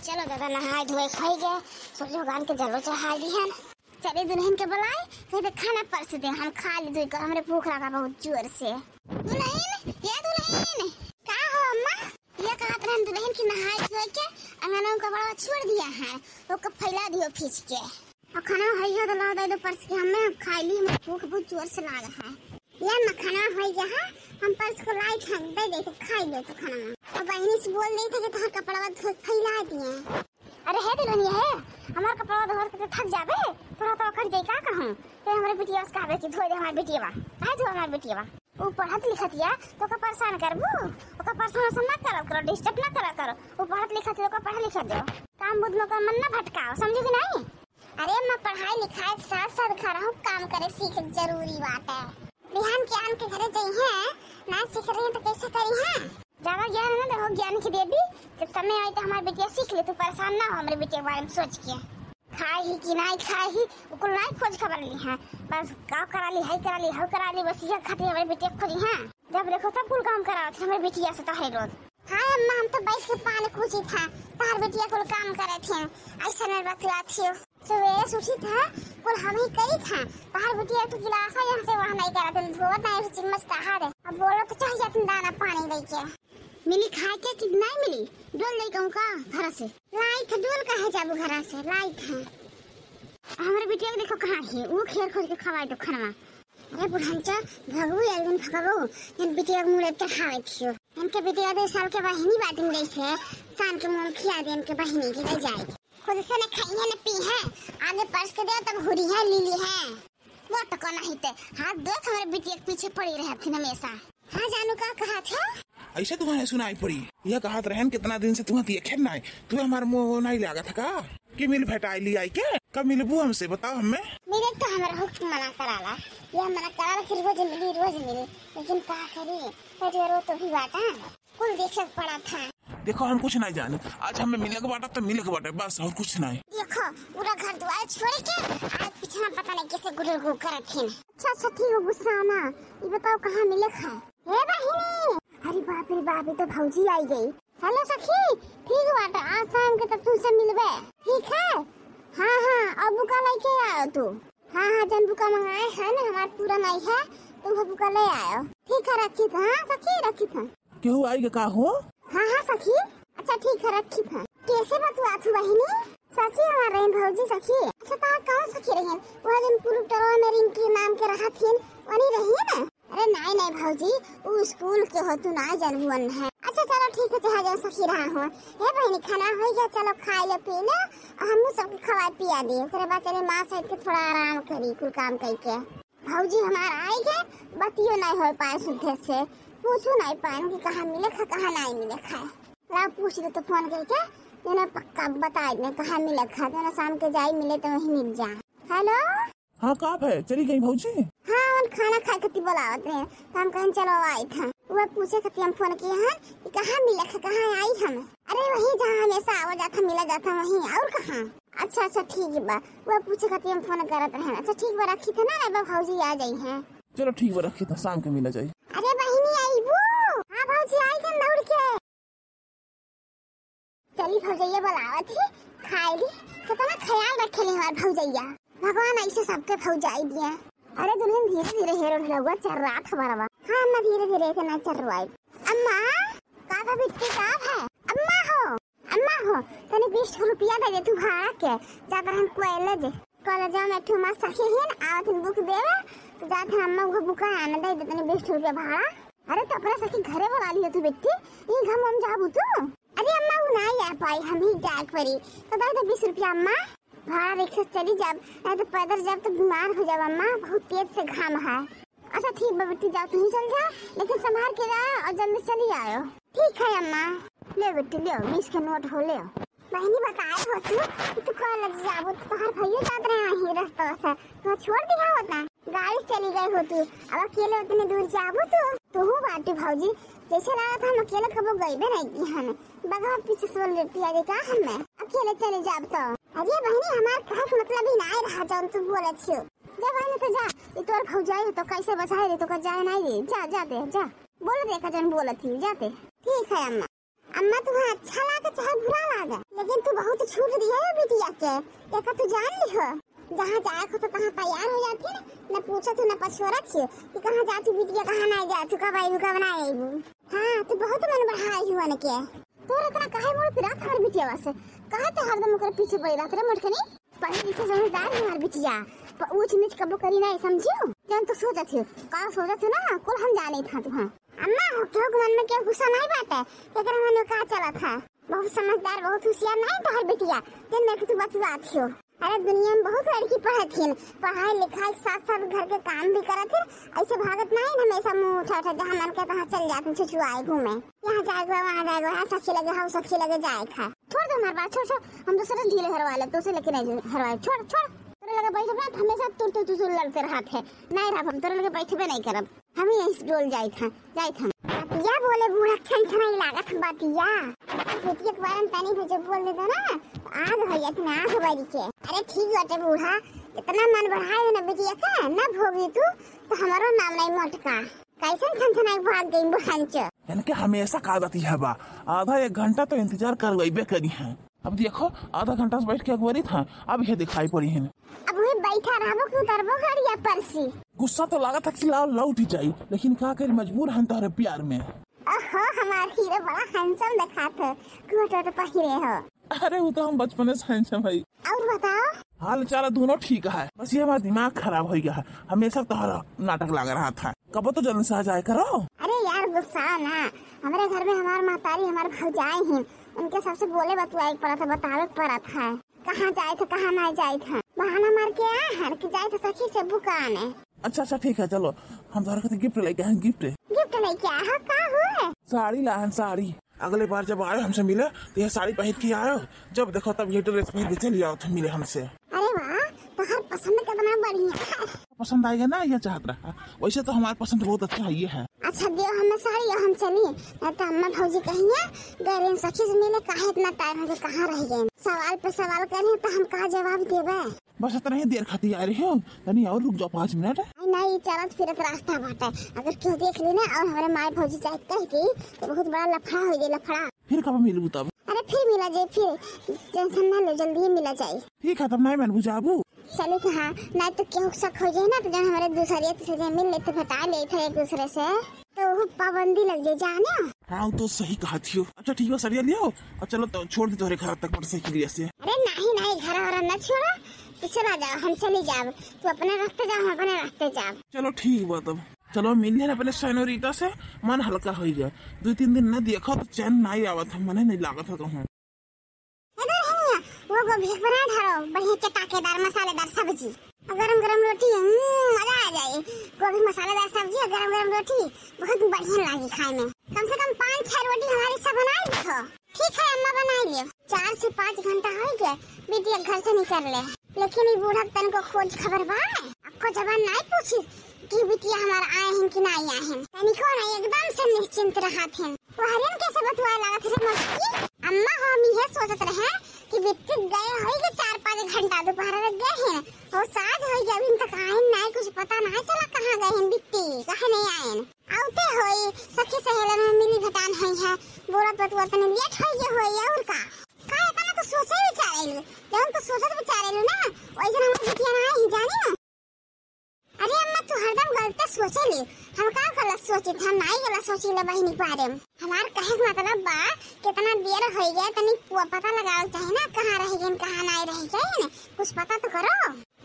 चलो दादा नहाए धोए खाई गए, सूर्य भगवान के जलो चढ़ा दी है। चले दुल्हन के बुलाए, कहते खाना परस दे, हम खा ली धोई कर, हमरे भूख लगा बहुत जोर से। दुल्हन ये दुल्हन का हो अम्मा? ये कहत रहन दुल्हन की नहाए धोए के अंगना का बड़ा छोड़ दिया है, वो कब फैला दियो खींच के। और खाना है तो ला दे दो परस के, हमें खा ली, हमें भूख बहुत जोर से लगा है। ये मखाना है यहाँ, हम परस को लाई थे दे दे खाई लो तो खाना। और बहनी से बोल रही थे कि तोहर कपड़ा फैला दिए। अरे है दुल्हन ये है, हमार कपड़ा धोर के थक जाबे, थोड़ा तो कर जाई का कहूं। तो हमारे बिटिया से कहबे कि धो दे हमार बिटिया, काहे धो हमार बिटिया। वो पढ़त लिखत या तो का परेशान करबू, ओका परेशान ना करो, डिस्टर्ब ना करो। वो पढ़त लिखत है, ओका पढ़ा लिखा दो, काम बुध में का मन ना भटकाओ, समझो कि नहीं। अरे मैं पढ़ाई लिखाई के साथ साथ घर हूँ, काम करे सीख जरूरी बात है। बिहान के आन के घरे जाई है, ना सीख रही तो कैसे करी है। ज्यादा ज्ञान है ना, देखो ज्ञान की देवी, जब समय आए तो हमारी बेटिया सीख ले, तू परेशान ना हो हमारे बेटे के बारे में सोच के। खाए ही कि नहीं खाए ही उनको नहीं खोज खबर ली है, बस गाँव करा ली है, करा ली है, करा ली, बस यह खाते हमारे बेटे खोजी है। जब देखो तब कुल काम करा थे हमारे बेटिया से तो है रोज। हाँ अम्मा हम तो बैठ के पानी पूछी था, तार बेटिया कुल काम करे थे, ऐसा नहीं बतला थी। सुबह उठी था कुल हम ही करी था, तार बेटिया तो गिलासा यहाँ से वहाँ नहीं करा थे, धोवत नहीं चिम्मच तहा दे। अब बोलो तो चाहिए तुम दाना पानी दे के मिली खाए के कि नहीं मिली, डोल ले कहूँ का घर से लाई था, डोल का है जाबू घर से लाई था। हमारे बेटिया को देखो कहाँ है, वो खेर खोज के खवाए तो खनवा। अरे बुढ़ांचा भगवू एक दिन भगवू इन बेटिया को मुँह पे खावे थियो, इनके बेटिया 2 साल के बहिनी बाटिन गई से शान के मुँह खिया दे, इनके बहिनी की ले जाए खुद से न खाई है न पी है, आगे पर्स के दे तब हुरी है लीली है। वो टको नहीं थे हाथ देख हमारे बेटिया के पीछे पड़ी रहती हमेशा। हाँ जानू का कहा था ऐसा तुम्हारे सुनाई पड़ी, यह कहा रहन कितना दिन से तुम्हें खेलना है, तुम्हें हमारे मुँह नहीं लगा था का कि मिल भेटाई ली आई के, कब मिलबू हमसे बताओ हमें। मेरे तो हमारा हुक्म मना कराला, यह मना कराला कि रोज मिली, लेकिन क्या करी परिवारों तो भी बाटा कुल देखे पड़ा था। देखो हम कुछ नहीं जाने, आज हमें मिले के बाटा तो मिले के बाटा, बस और कुछ नहीं। देखो पूरा घर द्वार छोड़ के आज पीछे पता नहीं कैसे गुडर गु करत थे। अच्छा ठीक हो गुस्सा ना, ये बताओ कहाँ मिले खा हे बहिनी। अरे बाप रे बाप, तो भौजी आई गई। हेलो सखी ठीक बाटा, आज शाम के तब तुमसे मिलबे ठीक है। हाँ अब बुका लेके आओ तू। हाँ जन बुका मंगाए है ना हमारा पूरा नहीं है, तुम बुका ले आयो ठीक है। रखी था सखी, रखी था क्यों आई का हो। हाँ सखी अच्छा ठीक है रखी था। कैसे बतुआ थी बहिनी सखी हमारे भौजी सखी। अच्छा तार कौन सखी रही है, वो दिन पूरी टरवा में रिंकी नाम के रहा थी वही रही है ना। अरे नहीं भौजी वो स्कूल के हो तू ना जनबुअन है। अच्छा चलो ठीक है जहाँ जहाँ सखी रहा हो। हे बहनी खाना हो गया, चलो खा लो पी लो, हम सबको खवा पिया दिए, फिर बाद चले माँ से के थोड़ा आराम करी कुल काम करके। भौजी हमारा आई गए बतियो नहीं हो पाए सुधे से, पूछू नहीं पाए कि कहाँ मिले खा कहाँ नहीं मिले खाए। ला पूछ दे तो फोन करके मैंने पक्का बता दे कहाँ मिले खा, तो शाम के जाए मिले तो वही मिल जा। हेलो हाँ कहाँ है चली गई भौजी। हाँ खाना खाए खती बोलावत है, तो हम कहीं चलो आई था, वो पूछे खती हम फोन किए हैं कि कहाँ मिले खा कहाँ आई हम। अरे वही जहाँ हमेशा आवा जाता मिला जाता वही, और कहाँ। अच्छा ठीक है बा, वो पूछे खती हम फोन करत रहे। अच्छा ठीक बा रखी थे ना भौजी आ जाई है। चलो ठीक बा रखी था, शाम के मिला जाये। अरे बहिनी आई वो, हाँ भौजी आई के दौड़ के चली भौजैया बोलावत थी खाए ली, कितना ख्याल रखे ली हमारे भौजैया, भगवान ऐसे सबके भौजाई दिया। अरे दुल्हन धीरे धीरे हेरो ढलुआ चल रहा था बराबर। हाँ अम्मा धीरे धीरे के ना चल रहा है। अम्मा का बिट्टी का है, अम्मा हो तने 20 रुपया दे तू भाड़ा के, जाकर हम कॉलेज में ठू मां सखी है आवत बुक देवे, तो जाकर अम्मा को बुका आने दे तने 20 रुपया भाड़ा। अरे तो अपना सखी घरे बुला लियो तू बेटी, ये घम हम जाबू तू। अरे अम्मा वो नहीं आ पाई, हम ही जाए पड़ी, तो दे 20 रुपया अम्मा भाड़ा रिक्शा चली जाब, नहीं तो पैदल जाब तो बीमार हो जाब अम्मा, बहुत तेज से घाम है। अच्छा ठीक है बेटी जाओ तुम चल जा, लेकिन संभाल के जाओ और जल्दी चली आयो। ठीक है अम्मा। ले बेटी ले 20 के नोट हो ले। बहनी बताए हो तू कॉलेज जाबो तो तोहर भैया जात रहे हैं रास्ता से, तो छोड़ दिया होता गाड़ी चली गई हो तू, अब अकेले उतने दूर जाबो तो हूँ बाटी भौजी जैसे लगा था हम अकेले कबो गई भी नहीं की हमें, बगवा पीछे से लेटी आ का हमें अकेले चले जाब तो। अरे बहनी हमार कहत मतलब ही नहीं रहा जौन तू बोले छियो, जा बहनी तो जा, ये तोर भौजाई तो कैसे बचाए रे, तो का जाए नहीं रे, जा जाते जा बोल देखा जन बोलत थी जाते। ठीक है अम्मा, अम्मा तुम्हें अच्छा लगा चाहे बुरा लगा, लेकिन तू बहुत छूट दिया है बिटिया के, देखा तू जान ली हो। जहाँ जाए हो तो कहाँ तैयार हो जाती है, न पूछो तू न पछोरत छो कि कहाँ जाती बिटिया, कहाँ नहीं जाती, कब आईबू कब ना आईबू। हाँ तू बहुत मन बढ़ाई हुआ न के, तोर इतना काहे मोड़ पिरात हमार बिटिया वासे, काहे ते हरदम ओकर पीछे पड़ी रहत रे मटकनी। पढ़ी लिखे समझदार है हमार बिटिया, पर ऊंच नीच कबो करी नहीं समझियो। जन तो सोचत हो का सोचत हो ना, कुल हम जाने था तू। हाँ अम्मा हो क्यों मन में क्या गुस्सा नहीं बाटे, एकरा मन में का चला था। बहुत समझदार बहुत होशियार नहीं तोहर बिटिया, जन मेरे को तू बतलाती हो। अरे दुनिया में बहुत लड़की पढ़त थी, पढ़ाई लिखाई साथ साथ घर के काम भी करत थी, ऐसे भागत नहीं हमेशा मुँह उठा उठा जहाँ मन के तहाँ चल जाते छुछुआए घूमे, यहाँ जाएगा वहाँ जाएगा, यहाँ सखी लगे हाँ सखी लगे जाए खा। छोड़ दो हमारे बात, छोड़ छोड़, हम दूसरे ढीले हरवा ले, दूसरे लेके नहीं हरवाए, छोड़ छोड़। तेरे लगे बैठे ना हमेशा तुर लड़ते रहत है, नहीं रहा हम तेरे लगे बैठे नहीं करब, हम ही यहीं डोल जाए था। बातिया बोले बूढ़ा छन छनाई लागत बातिया, बेटिया के बारे में तनी भी जब बोल देता ना आग हो जाती ना, आग बारी के। अरे ठीक बाटे बूढ़ा, इतना मन बढ़ाए ना बेटिया का, न भोगी तू तो हमारो नाम नहीं मटका। कैसे छन छनाई भाग गई बुढ़ांच, इनके हमेशा का आदत है बा, आधा एक घंटा तो इंतजार करवाइबे करी है। अब देखो आधा घंटा से बैठ के अखबारी था, अब ये दिखाई पड़ी है। अब वही बैठा रहबो कि उतरबो गाड़िया पर से। गुस्सा तो लगा था कि लौट ही जाई, लेकिन का कर मजबूर हम तोहरे प्यार में। ओहो हमार हीरो बड़ा हैंडसम दिखात है, कोट पहिरे हो। अरे वो तो हम बचपन से हैंडसम भाई। और बताओ हाल चाल दोनों ठीक है, बस ये हमारा दिमाग खराब हो गया है, हमेशा तोहरा नाटक लग रहा था। कब तो जल्दी से आ जाए करो। अरे यार गुस्सा ना, हमारे घर में हमारे महतारी हमारे भौजाई हैं, उनके सबसे बोले बतवाए पड़ा था, बतावे पड़ा था कहाँ जाए थे कहाँ नहीं जाए था, बहाना मार के आ कि जाए थे सखी से बुकाने। अच्छा ठीक है चलो, हम तोहरा के गिफ्ट लेके आए। गिफ्ट लेके आया का हुआ? साड़ी लाहन साड़ी। अगले बार जब आयो हमसे मिले तो ये साड़ी पहन के आयो, जब देखो तब ये ड्रेस पहन के चली आओ तो मिले हमसे। अरे वाह तोहर पसंद कितना बढ़िया है। पसंद आएगा ना, ये चाहत रहा। वैसे तो हमारा पसंद बहुत अच्छा ये है। अच्छा दियो हमें साड़ी, हम चलिए तो अम्मा भौजी कहिए गैरेन सखी से मिले, काहे इतना टाइम हो गया कहाँ रह गए, सवाल पे सवाल करें तो हम कहाँ जवाब देवे। बस इतना ही देर खाती आ रही हो, यानी और रुक जाओ 5 मिनट। नहीं चलत फिरत रास्ता बाटे, अगर क्यों देख ली ना और हमारे माँ भौजी चाहे कहती तो बहुत बड़ा लफड़ा हो जाए, लफड़ा। फिर कब मिलू तब? अरे फिर मिला जाए, फिर टेंशन ना लो, जल्दी मिला जाए। ठीक है तब नहीं मैं बुझाबू। चले तो हाँ, नहीं तो क्यों शक हो जाए ना, तो जब हमारे दूसरे तीसरे मिल लेते बता लेते एक दूसरे से तो पाबंदी लग जाए जाने। हाँ तो सही कहा थी। अच्छा ठीक है सरिया लियो और चलो तो छोड़ दे तुम्हारे घर तक मोटरसाइकिल से। अरे नहीं घर और न छोड़ो, तो चला जाओ, हम चली जाओ, तू अपने रास्ते जाओ, हम अपने रास्ते जाओ। चलो ठीक बात, अब चलो मिल जाए अपने सैनोरीटा से, मन हल्का हो गया। 2-3 दिन न देखो तो चैन नहीं आवत है, मन नहीं लागत है कहूँ। वो गोभी बना धरो, बढ़िया चटाकेदार मसालेदार सब्जी और गरम गरम रोटी, मजा आ जाए। गोभी मसालेदार सब्जी और गरम गरम रोटी बहुत बढ़िया लगी खाए में। कम से कम 5-6 रोटी हमारी सब बना दो। ठीक है अम्मा बना लियो। 4 से 5 घंटा हो गया बेटिया घर से निकल ले, लेकिन ये बूढ़ा तन को खोज खबर बा, आपको जवान नहीं पूछी कि बिटिया हमारा आए हैं कि नहीं आए हैं, तनिको नहीं, एकदम से निश्चिंत रहा थे। वो हरियन कैसे बतवाए लगा थे अम्मा, हम ये सोचत रहे कि बिट्टी गए होगी 4-5 घंटा, दोपहर तक गए हैं और साँझ हो गई, अभी तक आए नहीं, कुछ पता नहीं चला कहाँ गए हैं बिट्टी, कहाँ नहीं आए। आउते होई सखी सहेलन में मिली भटान हुई है, बोलत बतुआ तने लेट हो गया होई और का इतना तो सोचे विचारेलू, जब तो सोचत विचारेलू ना वैसे हम बिटिया नहीं जानी ना। अरे अम्मा तू हरदम गलत सोचेली, हम का गलत सोची था, नहीं गलत सोची ले बहिनी पारे। हमार कहे का मतलब बा कितना देर हो गया, तनी पता लगाओ चाहिए ना कहाँ रह गए कहाँ नहीं रह गए, कुछ पता तो करो।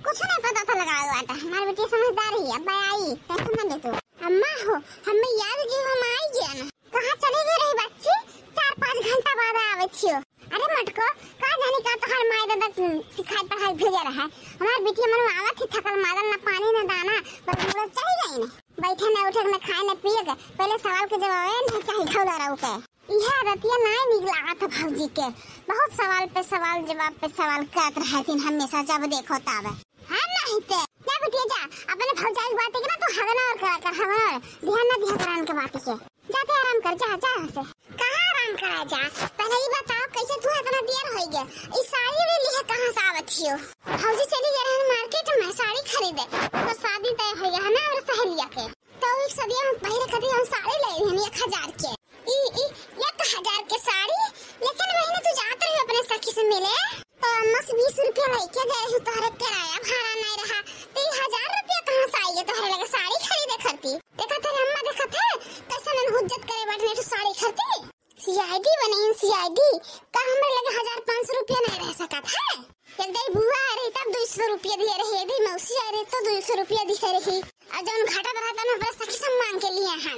कुछ नहीं पता तो लगाओ आटा, हमारी बेटी समझदार है, अब आई टेंशन न ले तू। अम्मा हो हमें याद कि हम आई गए ना, कहाँ चली गई रही बच्ची, 4-5 घंटा बाद आवे छियो। अरे मटको का जाने का तो हर माय दादा सिखाई पढ़ाई भेजे रहा है, हमारी बेटी मन आवत थी थकल मादल न पानी न दाना, पर पूरा चली गई ना, बैठे न उठे न खाए न पिए के, पहले सवाल के जवाब नहीं चाहिए खौला रहू के। यह रतिया नहीं निकला था भौजी के, बहुत सवाल पे सवाल जवाब पे सवाल करत रहती हमेशा, जब देखो तब। हाँ नहीं ते क्या बेटिया जा अपने भौजाई की बात के ना तो हगना और करा कर, हगना ध्यान न दिया करान के बात के, जाते आराम कर, जा से कहाँ आराम करा जा। पहले ये बताओ कैसे तू इतना देर हो गया, इस साड़ी ले ली है कहाँ से आवत हो? भौजी चली गई है मार्केट में साड़ी खरीदे, तो शादी तय हो गया है ना और सहेलिया के, तो एक सदिया हम पहले कभी हम साड़ी ले ली है 1000 के, 1000 के साड़ी। लेकिन बहन तू जाते रही अपने सखी से से मिले तो अम्मा से 20 रुपया लेके गए हूँ, तोहरे किराया भाड़ा नहीं रहा तो 1000 रुपया कहाँ से आई? तोहरे लगे साड़ी खरीदे खरती। देखा तेरे अम्मा देखा थे कैसे मैंने हुज्जत करे बैठने तो साड़ी खरीदी। सीआईडी बनी सीआईडी का हमरे लगे 1500 रुपया नहीं रह सका था। एक दिन बुआ आ रही तब 200 रुपया दिए रही, यदि मौसी आ रही तो 200 रुपया दिए रही। और जब घाटा रहता ना बड़ा सखी सब मांग के लिए है।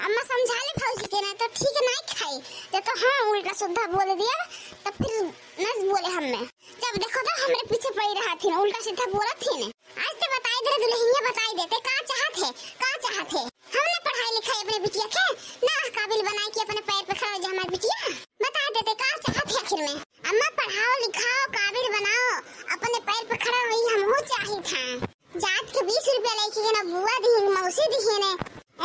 अम्मा समझा ले भौजी के ना तो ठीक नहीं खाई जब तो हाँ उल्टा सुद्धा बोल दिया तब फिर नस बोले हमने। जब देखो तो हमरे पीछे पड़ी रहा थी ना, उल्टा सीधा बोला थी ने। आज तो बताई दे दुल्हनिया बताई देते का चाहते हमने पढ़ाई लिखाई अपने बिटिया के ना काबिल बनाई कि अपने पैर पे खड़ा हो जाए हमारी बिटिया। बता देते का चाहते आखिर में। अम्मा पढ़ाओ लिखाओ काबिल बनाओ अपने पैर पे खड़ा हुई हमहू चाहिए था। जात के 20 रुपया लेके ना बुआ दी मौसी दी ने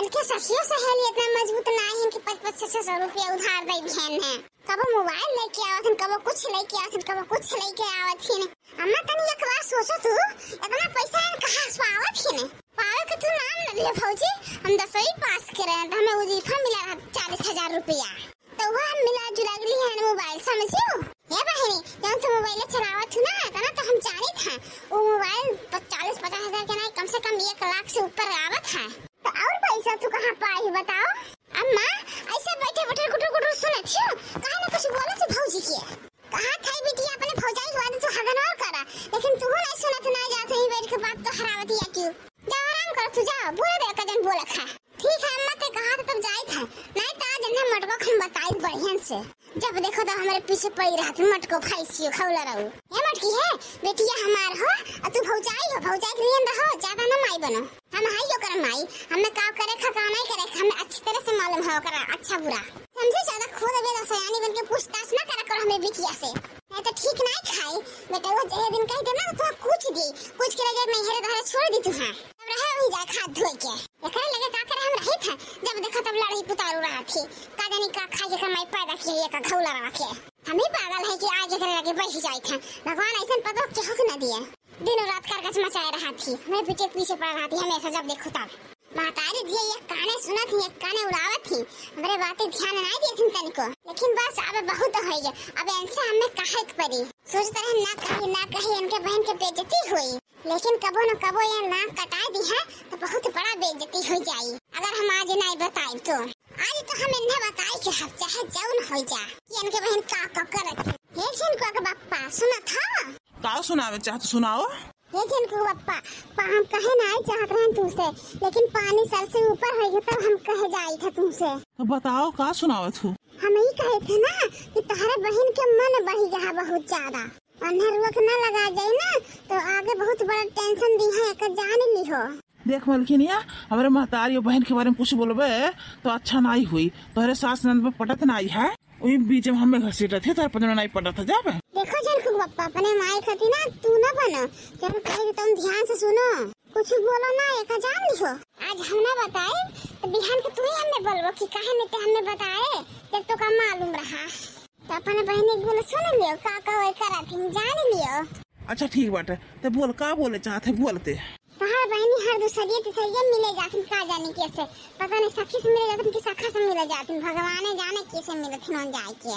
इनके सखियों सहेली इतना मजबूत नहीं है कि 500-600 रुपया उधार दे बहन है। कबो मोबाइल लेके आवत हन, कबो कुछ लेके आवत हन, कबो कुछ लेके आवत हिन। अम्मा तनी एक बार सोचो तू इतना पैसा इन कहां से आवत हिन? पावे के तू नाम न लिया भौजी, हम 10वीं पास करे त हमें वजीफा मिला 40,000 रुपया तो वह मिला जुला गली है मोबाइल समझियो। ये बहनी जब तू मोबाइल चलावत हूं ना तो हम जानी था वो मोबाइल 40-50 हजार के नहीं कम से कम 1 लाख से ऊपर आवत है। तो और पैसा तू कहां पाई बताओ? अम्मा ऐसे बैठे बैठे गुटुर सुनत छियो काहे ना कुछ बोले से भौजी के कहा थाई बिटिया अपने भौजाई वादे तो हगन और करा, लेकिन तू नहीं सुनत ना जात ही बैठ के बात तो हरावती है क्यों? जा आराम कर तू, जा बोले दे कदन बोले खा। ठीक है अम्मा ते कहा तब जाई था नहीं तो आज इन्हें मटको खन बताई बढ़िया से। जब देखो तो हमारे पीछे पड़ी रहा थी मटको खाइसियो खौला रहू। ये मटकी है बेटिया हमार हो और तू भौजाई हो, भौजाई के लिए रहो ज्यादा ना माई बनो। हम हाई हो कर माई हमने का करे खा का नहीं करे हमें अच्छी तरह से मालूम है कर अच्छा बुरा समझे। ज्यादा खुद बेटा सयानी बन के पूछताछ ना करा कर हमें बिटिया से नहीं तो ठीक नहीं खाई बेटा। वो जे दिन कह दे ना तो कुछ के लगे नहीं हेरे धारे छोड़ दी तू। हां अब रहे वही जा खा धोई के एकरे लगे का करे हम रही था। जब देखा तब लड़ाई पुतारू रहा थी का जानी का खाई के कमाई पैदा किए का घौला रखे। हम ही पागल है कि आज एकरे लगे बैठ जाई था। भगवान ऐसा पता के हक न दिए दिन रात करकच मचाए रहा थी मेरे पीछे पड़ रहा थी हमेशा। जब देखो तब महतारी दिए ये काने सुनत ही काने उड़ावत थी हमरे बातें ध्यान नहीं देती तनिको। लेकिन बस अब बहुत हो गया अब इनसे हमें कहे पड़ी सोचते रहे ना कही इनके बहन के बेइज्जती हुई। लेकिन कबो न कबो ये नाक कटा दी है तो बहुत बड़ा बेइज्जती हो जाई अगर हम आज नहीं बताए तो। आज तो हम इन्हें बताए कि हम चाहे जौन हो जा कि इनके बहन का करत है। ये जिनको का बापा सुना था का सुनावे चाह तो सुनाओ। ये जिनको बापा हम कहे नहीं चाहत रहे तुमसे लेकिन पानी सर से ऊपर हो गया तब हम कहे जाई था तुमसे। तो बताओ का सुनावत हो। हम ही कहे थे ना कि तुम्हारे बहन के मन बढ़ी गया बहुत ज्यादा अन्हर वक्त न लगा जाए ना तो आगे बहुत बड़ा टेंशन दी है का जान ली हो। देख मलकिनिया हमारे महतारी और बहन के बारे में कुछ बोलबे तो अच्छा नहीं हुई। तोहरे सास नंद में पटत नहीं है वही बीच में हमें घसीटा थे तो पता नहीं पटा था। जब देखो जनकू बापा अपने माई खाती ना तू ना बनो जब कहे तुम ध्यान से सुनो कुछ बोलो ना एक जान लिखो। आज हमने बताए तो बिहान के तू ही हमें बोलो कि काहे नहीं तो हमें बताए जब तो का मालूम रहा तो अपने बहन एक बोले सुन लियो का करा थी जान लियो। अच्छा ठीक बात है तो बोल का बोले चाहते बोलते कहा बहनी हर दूसरी मिले जाती का जाने कैसे पता नहीं सखी से मिले जाती कि सखा से मिले जाती भगवान जाने कैसे मिले थे नॉन जाए के।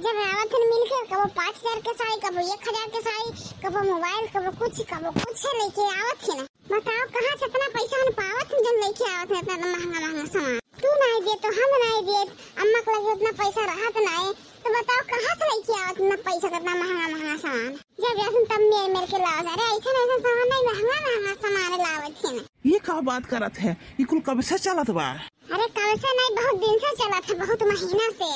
जब रावत मिलके कबो 5,000 के साड़ी कबो 1,000 के साड़ी कबो मोबाइल कबो कुछ लेके आवत थी ना। बताओ कहाँ से इतना पैसा हम पावत जब लेके आवत इतना महंगा सामान तू नहीं दे तो हम नहीं दे अम्मा को लगे उतना पैसा रहा तो नहीं तो बताओ कहाँ से लेके आवत इतना पैसा कितना महंगा सामान। जब जाते तब मेरे के लाओ अरे ऐसा सामान नहीं महंगा सामान लावत थी ना। ये का बात करत है ये कुल कब से चलत बा? अरे कब से नहीं बहुत दिन से चला था बहुत महीना से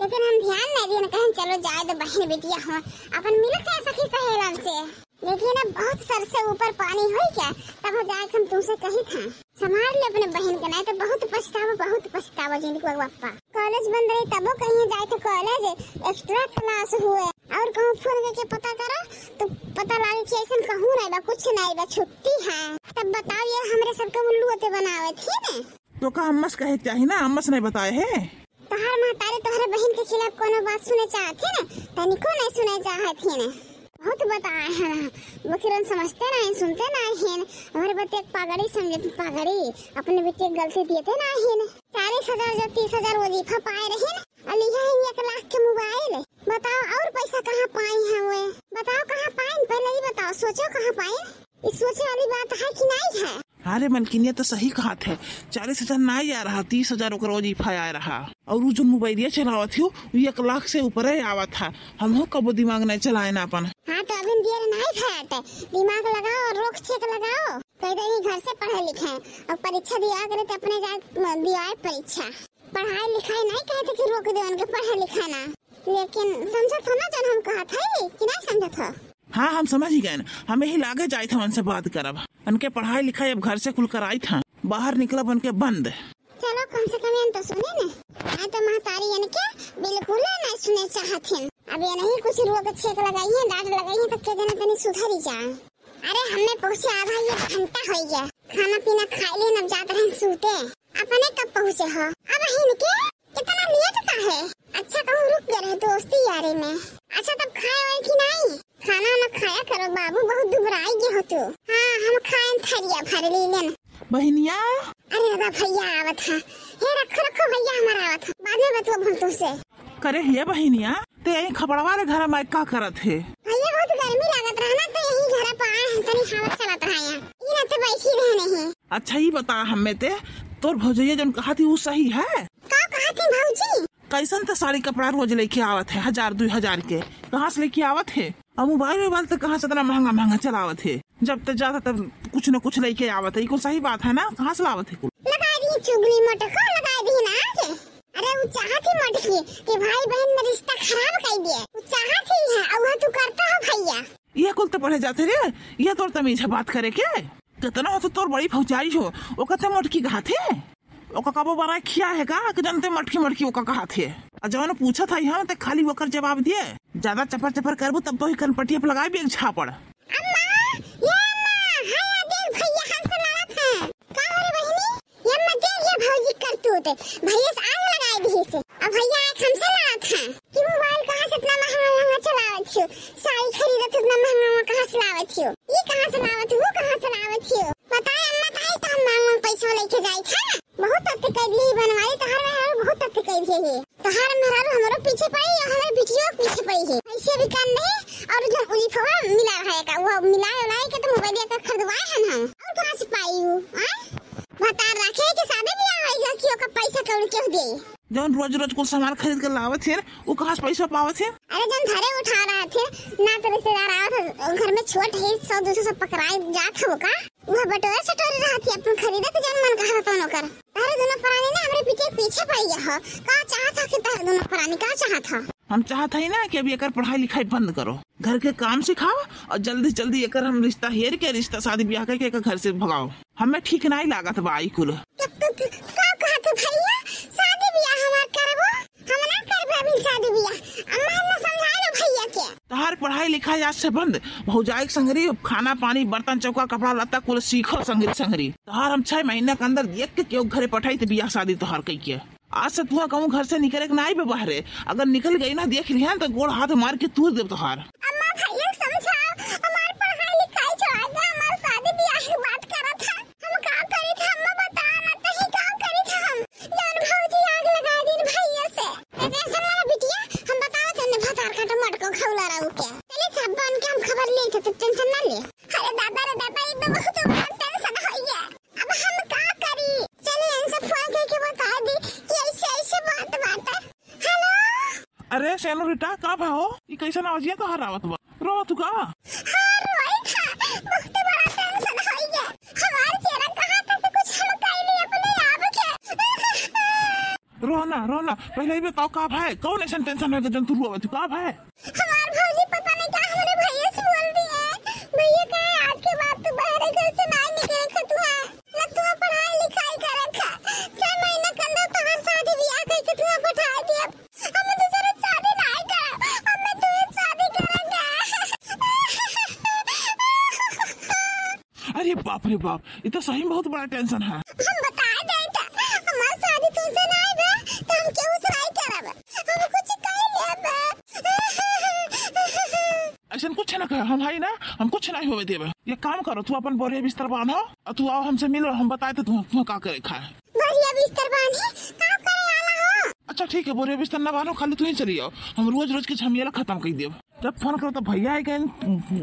लेकिन हम ध्यान नहीं दिए कहीं चलो जाए तो बहन बेटिया हो अपन मिल के सखी सहेलन से। लेकिन अब बहुत सर से ऊपर पानी हो क्या तब जाए हम तुमसे कही था संभाल ले अपने बहन के नहीं तो बहुत पछतावा जिनको बापा। कॉलेज बंद रही तबो कहीं जाए तो कॉलेज एक्स्ट्रा क्लास हुए और कहूँ फोन करके पता करो तो पता लगे कि ऐसा कहूँ नहीं बा कुछ नहीं बा छुट्टी है। तब बताओ ये हमारे सबके उल्लू होते बनावे थी ने तो का अम्मस कहे चाहिए ना अम्मस नहीं बताए है। तोहर महतारी तोहरे बहन के खिलाफ कोनो बात सुने चाहती ना तनिको नहीं सुने चाहती ना बहुत बताए हैं बकिरन समझते नहीं सुनते नहीं हैं। हमारे बच्चे पागड़ी समझे पागड़ी अपने बेटे गलती दिए थे नहीं हैं। 40,000 जो 30,000 वजीफा पाए रहे और लिया है 1 लाख के मोबाइल। बताओ और पैसा कहाँ पाए हैं वे? बताओ कहाँ पाए? पहले ही बताओ, सोचो कहाँ पाए? इस सोचे वाली बात है कि नहीं है? अरे मलकिनिया तो सही कहा थे, 40,000 ना आ रहा, 30,000 वजीफा आ रहा। और वो जो मोबाइलिया चलावा थी वो 1 लाख से ऊपर ही आवा था। हम हो कबो दिमाग नहीं चलाए ना अपन। हाँ तो अभी देर नहीं फैलते, दिमाग लगाओ और रोक छेक लगाओ। कहीं घर से पढ़े लिखे और परीक्षा दिया करे तो अपने जा दिया परीक्षा। पढ़ाई लिखाई नहीं कहते कि रोक दे उनके पढ़े लिखे ना, लेकिन समझा था ना जब हम कहा था कि नहीं समझा था। हाँ हम समझ ही गए, हमें ही लागे जाए थे उनसे बात करब। उनके पढ़ाई लिखाई अब घर से खुल कर आई था, बाहर निकलब उनके बंद। चलो कम से कम तो सुने न, नहीं तो महतारी इनके बिल्कुल नहीं सुने चाहते। अब ये नहीं कुछ रोक छेक लगाई है, डांट लगाई है, तब के दिन तनी सुधरी जाए। अरे हमने पहुँचे आधा 1 घंटा हो गया, खाना पीना खाई ले, अब जाते रहे सूते। अपने कब पहुँचे हो? अब इनके कितना लेट का है? अच्छा कहूँ रुक गए रहे दोस्ती यारी में। अच्छा तब खाए वाले की नहीं? खाना न खाया करो बाबू, बहुत दुबराई गए हो तू। हाँ हम खाए थरिया भर लीलन। बहनिया अरे दादा भैया आवत है, हे रखो रखो भैया हमारा आवत है, बाद में बतवा हम तुमसे। करे हे बहनिया ते यही खबड़वा रे घर में का करत है? भैया बहुत गर्मी लागत रहा ना, तो यही घर पर आए हैं, तनी हवा चलत रहा यहाँ। ये तो बैठी रहने हैं। अच्छा ही बता हमें ते तोर भौजैया जन कहा थी वो सही है? का कहा थी भौजी? कैसन तो साड़ी कपड़ा रोज लेके आवत है, 1,000-2,000 के कहाँ से लेके आवत है? और मोबाइल तो कहाँ से इतना महंगा महंगा चलावत है? जब तक जाता तब कुछ न कुछ लेके आवत है। ये सही बात है ना? कहाँ से लावत है? लगा दी चुगली मटको, लगा दी ना आगे। अरे वो चाहती मटकी कि भाई बहन में रिश्ता खराब कर दिए, वो चाहती है और तू करता हो भैया। ये कुल तो पढ़े जाते रे, ये तोर तमीज है बात करे के? कितना हो तो तोर बड़ी फौजाई हो, वो कहते मटकी कहा थे? ओका कबो बना खिया है का कि जानते मटकी मटकी ओका कहा थे? और जब पूछा था यहाँ तो खाली वोकर जवाब दिए। ज्यादा चपर चपर करबू तब तो ही कनपटिया पे लगाए भी एक झापड़। भैया से आग लगाए दी से, अब भैया एक हमसे लड़ा था कि मोबाइल कहाँ से इतना महंगा महंगा चलावत हो, साड़ी खरीदत इतना महंगा कहाँ से लावत हो, ये कहाँ से लावत हो, वो कहाँ से लावत हो? बताए अम्मा ताई तो हम मांग पैसा लेके जाई था। बहुत तत्ते कर ली बनवाई तो हर बहुत तत्ते कर दिए है। तो हर मेहरारू हमारे पीछे पड़ी और हमारे बिटियों के पीछे पड़ी है। ऐसे भी काम नहीं और जो उलीफवा मिला रहेगा वो मिलाए के तो मोबाइल का खरीदवाए हम और कहाँ से पाई हूँ? बता रखे कि शादी ब्याह होएगा कि ओका पैसा कौड़ी क्यों दे? जौन रोज रोज कुछ सामान खरीद कर लावत है वो कहाँ से पैसा पावत है? अरे जन घरे उठा रहे थे ना तो रिश्तेदार आवत घर में छोट है 100-200 सब पकड़ाई जात हो का वह बटोरे सटोरे रहती अपन खरीदे तो जन मन कहा तो नौकर। अरे दोनों प्राणी ने हमरे पीछे पड़ गया हो। का चाहता कि दोनों प्राणी का चाहता? हम चाहता ही ना कि अभी एकर पढ़ाई लिखाई बंद करो, घर के काम सिखाओ और जल्दी जल्दी एकर हम रिश्ता हेर के रिश्ता शादी ब्याह करके एकर घर से भगाओ। हमें ठीक नहीं लागत बाई कुल। का कहते भैया शादी ब्याह हमार करबो? हम ना करबे अभी शादी ब्याह। अम्मा ने समझा लो भैया के। तहार पढ़ाई लिखाई आज से बंद, भौजाई संगरी खाना पानी बर्तन चौका कपड़ा लत्ता कुल सीखो संगरी। तहार हम 6 महीना के अंदर देख के क्यों घरे पठाई तो ब्याह शादी तोहार कई के। आज से तुहा कहूँ घर से निकले नहीं बे बाहरे, अगर निकल गई ना देख लिया तो गोड़ हाथ मार के तूर देव तोहार। अम्मा भैया समझाओ, हमार पढ़ाई लिखाई छोड़ दे, हमार शादी ब्याह की बात करा था। हम का करी था अम्मा बता ना तो ही का करी था हम। जौन भौजी आग लगा दिन भैया से। टेंशन वाला बिटिया हम बताओ तने भतार का टमाटर को खौला रहू के। चले सब बन के हम खबर ले थे तो टेंशन ना ले। अरे दादा रे दादा ये तो बहुत टेंशन हो गया। अब हम का करी? चले इनसे फोन करके बता दी कि ऐसे बात है। हेलो अरे सेनोरिटा का भाओ ये कैसा आवाज तो हर आवत बा रो तू का? हाँ रोई था, बहुत बड़ा टेंशन हो गया। हमारे चेहरा कहाँ था कुछ हम कह लिए अपने आप के। रोना पहले ही बताओ का भाई कौन ऐसा टेंशन है जन तू रोवे तू का भाई? हमार भौजी पता नहीं क्या हमारे भैया से बोल दी है। भैया कहे आज के बाद तू बाहर घर से नहीं निकले तू है ना, तू पढ़ाई लिखाई करे था 6 महीना के अंदर तोहर शादी ब्याह करके तू पढ़ाई दिया। हम दूसरे शादी नहीं कर, हम तू शादी करेंगे। अरे बाप रे बाप, ये तो सही में बहुत बड़ा टेंशन है। हम बता देता हमार शादी तुमसे नहीं बे तो हम क्यों सराय करब? हम कुछ कह लेब। ऐसा कुछ ना कहे, हम भाई ना, हम कुछ नहीं होवे देवे। ये काम करो, तू अपन बोरिया बिस्तर बांधो और तू आओ हमसे मिलो, हम बताए तो तुम्हें का करे खाए। बोरिया बिस्तर बांधे काम करे वाला हो। अच्छा ठीक है, बोरिया बिस्तर ना बांधो, खाली तू ही चली आओ, हम रोज रोज के झमेला खत्म कर देव। जब फोन करो तो भैया आई गए,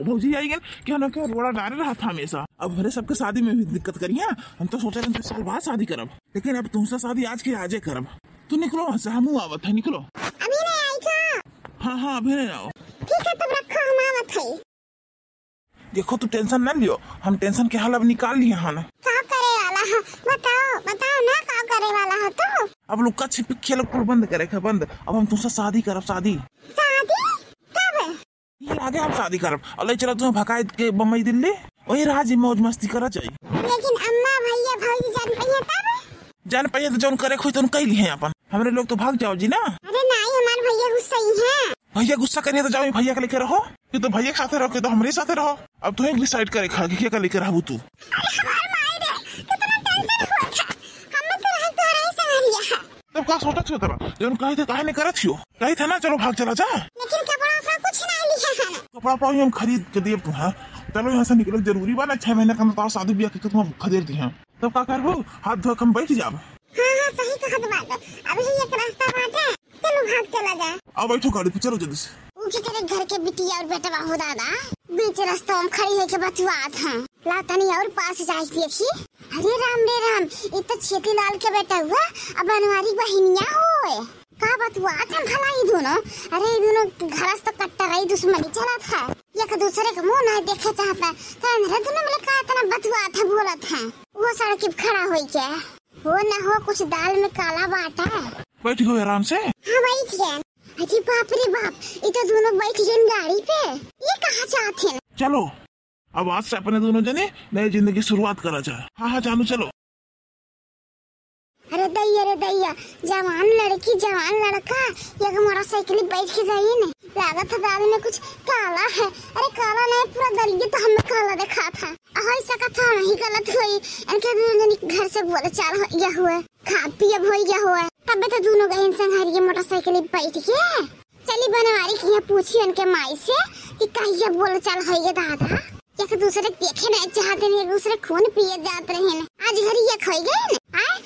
भौजी आई गए, क्या ना क्या रोड़ा डाले रहा था हमेशा। अब हमारे सबके शादी में भी दिक्कत करिए, हम तो सोचा रहे साल बाद शादी करब, लेकिन अब तुमसे शादी आज की आजे करब। तू निकलो वहाँ से, हम आवत है, निकलो। अभी नहीं आई का? हाँ अभी नहीं आओ। ठीक है तब रखो, हम आवत है। देखो तू टेंशन न लियो, हम टेंशन के हल अब निकाल लिए हैं। क्या करे वाला हो बताओ ना, क्या करे वाला हो तो? अब लुक्का छिपी खेल बंद करे बंद। अब हम तुमसे शादी करब। शादी कब? ये आगे हम शादी करब। अल्लाह चला तुम्हें भगाए के बम्बई दिल्ली, वही राज मौज मस्ती करा चाहिए। लेकिन अम्मा भैया भौजी जान पाइए तब? जान पाइए तो जौन करे खोई तो कह लिए अपन, हमरे लोग तो भाग जाओ जी ना। अरे नहीं, हमारे भैया गुस्सा ही है। भैया गुस्सा करिए तो जाओ भैया के लेके रहो, कि तो भैया के साथ रहो, कि तो हमारे साथ रहो। अब तुम्हें डिसाइड करे खा कि क्या लेके रहो तू। तब का सोचा छो तब जौन कहे थे काहे नहीं करत छियो, कही था ना चलो भाग चला जा। लेकिन कपड़ा अपना कुछ नहीं लिया है। कपड़ा पाओ हम खरीद के दिए तुम्हें। चलो यहाँ से निकलो, जरूरी बा ना 6 महीने का तो शादी ब्याह के तुम खरीद दी हैं। तब का करबो, हाथ धो के बैठ जाब। हाँ सही कहत बात। अभी एक रास्ता बाटे, चलो भाग चला जा। अब बैठो गाड़ी पे, चलो जल्दी से। उनके तेरे घर के बिटिया और बेटा हो दादा बीच रास्ता में खड़ी है के बतुआत हैं। ला तनी और पास जाए देखी। अरे राम, ये तो छेती लाल के बेटा हुआ, अब बनवारी बहनिया होए। का बतुआत हैं भला ये दोनों? अरे ये दोनों घर से तो कट्टा रही दुश्मनी चला था, एक दूसरे का मुंह नहीं देखे चाहता। तो दोनों मिले का इतना बतुआत है, बोलत हैं। वो सड़क पे खड़ा हुई क्या हो ना हो, कुछ दाल में काला बाटा। बैठ गए आराम से। हाँ बैठ गए। अरे बाप रे बाप, ये तो दोनों बैठ गए गाड़ी पे। ये कहाँ चाहते हैं? चलो अब आज से अपने दोनों जने नई जिंदगी शुरुआत करा जाए। हाँ चालू चलो। अरे दैया, जवान लड़की जवान लड़का एक मोटरसाइकिल बैठ के गई ने, लागत है दाल में कुछ काला है। अरे काला नहीं, पूरा दलिया तो हमें काला देखा था। हो सका था नहीं गलत हुई, इनके दोनों घर से बोले चाल हो गया हुआ, खा पिया हो गया हुआ। तब तो दोनों गए संघारी मोटरसाइकिल बैठ के। चली बनवारी की पूछी उनके माई से कि कहिया बोले चाल हो गया दादा। एक दूसरे देखे नहीं चाहते, एक दूसरे खून पिए जाते रहे। आज घर ये खोई गए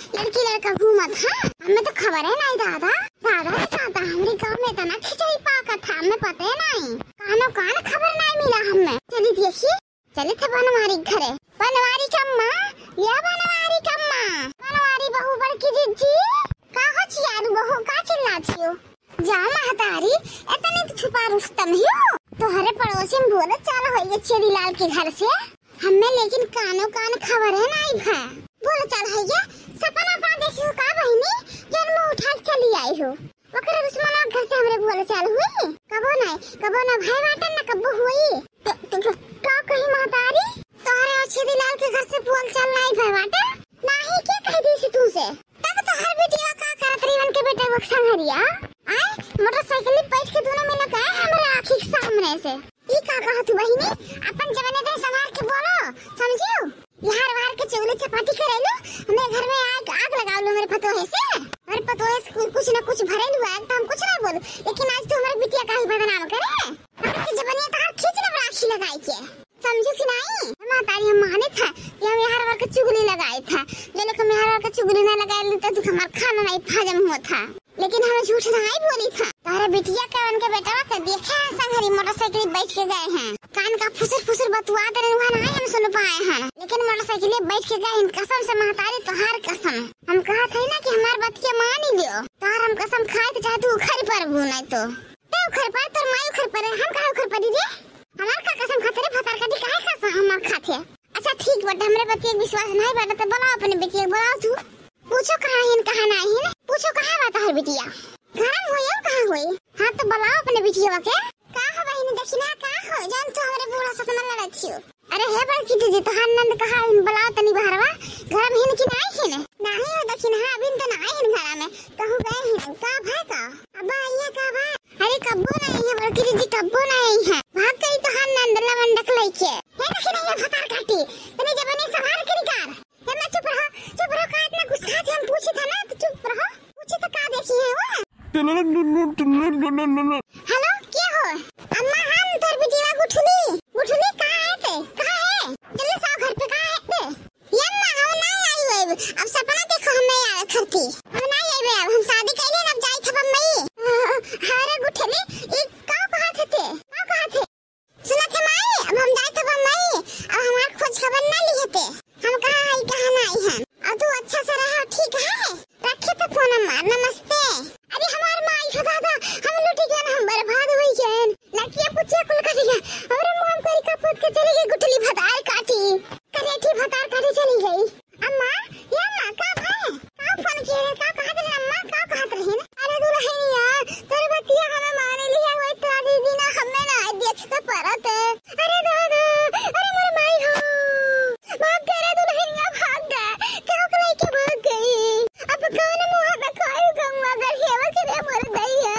लड़की लड़का घूमत। हाँ हमें तो खबर है नहीं दादा हमारे गाँव में इतना खिचड़ी पाका था, हमें पता है नहीं, कानो कान खबर नहीं मिला हमें। चली देखिए, चले थे बनवारी घरे। बनवारी कम्मा, या बनवारी कम्मा, बनवारी बहू बड़की जीजी का हो चियारू बहू का चिल्लाती हो? जाओ महतारी, इतने तो छुपा रुस्तम ही हो। तो हरे पड़ोसी में बोले चाल हो गए छेदी लाल के घर से, हमें लेकिन कानो कान खबर है नहीं भा। बोले चाल हो गया सपना पा देखियो का बहिनी, जन्म उठा के चली आई हो। वकर दुश्मनवा घर से हमरे बोले चाल हुई, कबो ना भाई बाटन ना कबो हुई। तो का कही महतारी, तोहरे छेदी लाल के घर से बोल चाल नहीं भाई बाटन नहीं, क्या कह दी सी तू से? तब तो हर बेटिया का करत रीवन के बेटे वो संघरिया आए मोटरसाइकिल बैठ के दोनों में लगा हमारे आँखी के सामने से। ये का कहत बहिनी, अपन जवाने दे संभाल के बोलो, समझियो? यार वार के चौले चपाटी करेलो, हमें घर में आग लगा लो मेरे पतोहे से। मेरे पतोहे से कुछ न कुछ भरेल हुआ है, तो हम कुछ नहीं बोलो, लेकिन आज तो हमारे बिटिया का ही बदनाम करे। आपके जवानी तो खींचने पर राखी लगाई के, समझो कि नहीं? हमारी हम माने था कि हम यार वार के चुगली लगाए था, जो लोग हम यार वार के चुगली न लगाए तो तू हमारा खाना नहीं हजम हुआ था, लेकिन हमें झूठ नहीं बोली था। तारे बिटिया का उनके बेटा का देखे संघरी मोटरसाइकिल बैठ के गए हैं, कान का फुसर बतुआ दे रहे नहीं हम सुन पाए हैं, लेकिन मोटरसाइकिल बैठ के गए। कसम से महतारी तोहार कसम, हम कहा थे ना कि हमारे बतिया मान ही लियो। तार हम कसम खाए तो चाहे तू उखड़ पर नहीं तो उखड़ पर तो माई उखड़ पर, हम कहा उखड़ पर दीजिए। हमार का कसम खाते रे भतार का काहे कसम हमार खाते। अच्छा ठीक बट हमरे बतिया विश्वास नहीं बात तो बुलाओ अपने बेटिया, बुलाओ तू पूछो कहाँ है कहाँ नहीं है, पूछो कहाँ बात है बिटिया, घर में हुई कहाँ हुई? हाँ तो बुलाओ अपने बिटिया के। कहाँ बहनी दक्षिणा कहाँ हो जान तो हमारे बूढ़ा सपना लड़ाई। अरे हे बड़की दीदी तो नंद कहाँ बुलाओ तनी बहरवा, घर में की नहीं है नहीं हो दक्षिणा अभी तो नहीं है घर में, कहूँ गए हैं का भाई का अब आइए का भाई। अरे कब्बो नहीं है बड़की दीदी, कब्बो नहीं है, भाग गई तो नंद लवंडक लेके हे दक्षिणा ये भतार काटी तने जबने संभाल के निकाल। हे मैं चुप रहो का इतना गुस्सा थे, हम पूछे था ना तो चुप रहो, पूछे तो का देखी है वो। हेलो क्या हो अम्मा, हम तोर बिटिया को का परत। अरे दादा, अरे मोर माई हो, भाग गए रे दुल्हनिया, भाग गए, क्या कलाई के भाग गई। अब कौन मुँह पे खाई गंगा अगर हेवा करे मोर दैया।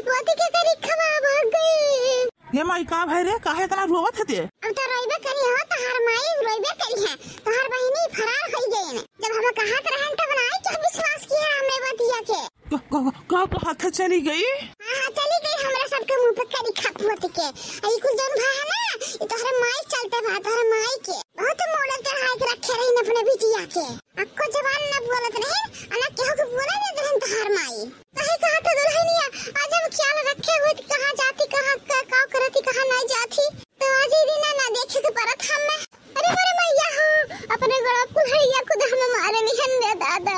वो के करी खवा भाग गई। ये माई का भाई रे, काहे इतना रोवत हते? अब तो रोइबे करी हो, तहार माई रोइबे करी है, तहार बहिनी फरार हो गई। जब हम कहत रहन तब बनाई क्या विश्वास किया हमने बतिया के। का हाथ चली गई? हां चली गई, हमरा सबके मुंह पे करी खपवत के। आई कुल जन भाई है ना, ये तोहरे माई चलते बा, तोहरे माई के बहुत मॉडल चढ़ा के रखे रही अपने बिटिया के। अक्को जवान न बोलत रहे, अना केहू के बोले दे रहन तोहर माई। सही कहा तो दुल्हनिया, आज हम ख्याल रखे हुए कहां जाती, कहां का करती, कहां नहीं जाती, तो आज ही दिन ना देखे के परत हम। अरे मोरे मैया हो, अपने गड़ा कुल्हड़िया खुद हम मारे निहन दे दादा।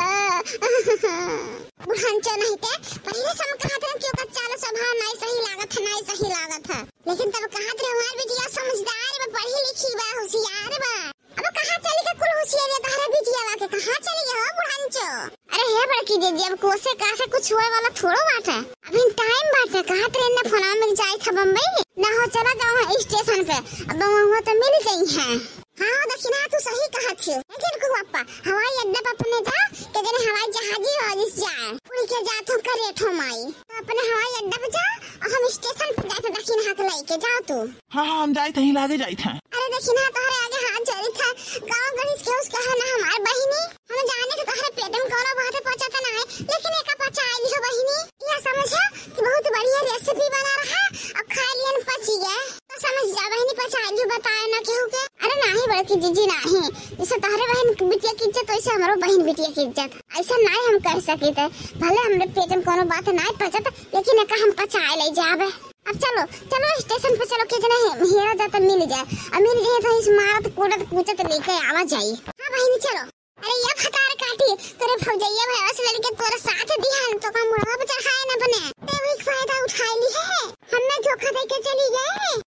बुढ़ांचो नहीं ते पहले सम कहत रहे क्यों कच्चा स्वभाव नहीं सही लागत है, नहीं सही लागत है, लेकिन तब कहत रहे हमार बिटिया समझदार बा, पढ़ी लिखी बा, होशियार बा। अब कहां चली के कुल होशियार है तहरा बिटिया बा के, कहां चली गई हो बुढ़ांचो। अरे हे बड़की दीदी, अब कोसे का से कुछ होए वाला थोड़ो बात है, अभी टाइम बात है। कहत रहे ना फोन में जाई था बम्बई ना, हो चला जाओ स्टेशन पे, अब वहां तो मिल गई है। हाँ दक्षिणा तू सही कहा थी, लेकिन को पापा हवाई अड्डा पर अपने जा के जने हवाई जहाजी वाजिस जाए पूरी के जातो करे ठो माई, तो अपने हवाई अड्डा पे जा और हम स्टेशन पे जाते दक्षिणा के लेके जाओ तू। हाँ हम जाए थे, लागे जाए थे। अरे दक्षिणा तोहरे आगे हाथ जोड़ी था, गांव गणेश के उसका है ना हमार बहिनी, हम जाने के तोहरे पेट में कोनो बात पहुंचाता ना है, लेकिन एक पचा आई हो बहिनी। यह समझा कि बहुत बढ़िया रेसिपी बना रहा और खा लियन पची गए, तो समझ जा बहिनी पचा आई बताए ना केहू के। अरे नहीं बड़की जीजी नहीं, जैसे तोहरे बहन बिटिया की इज्जत वैसे हमारो बहन बिटिया की इज्जत, ऐसा नहीं हम कर सके थे। भले हमरे पेट में कोनो बात नहीं पचत, लेकिन एक हम पचाए ले जाबे। अब चलो चलो स्टेशन पे चलो, कितना हेरा जाता मिल जाए, और मिल जाए तो इस मारत कूदत कूचत लेके आवा जाई। हाँ बहनी चलो। अरे ये खतार काटी तेरे भौजैया भाई से लड़के तोरा साथ दिया तो का मुड़वा पे चढ़ाए ना बने, ते वही फायदा उठा ली है, हमने धोखा दे के चली गए।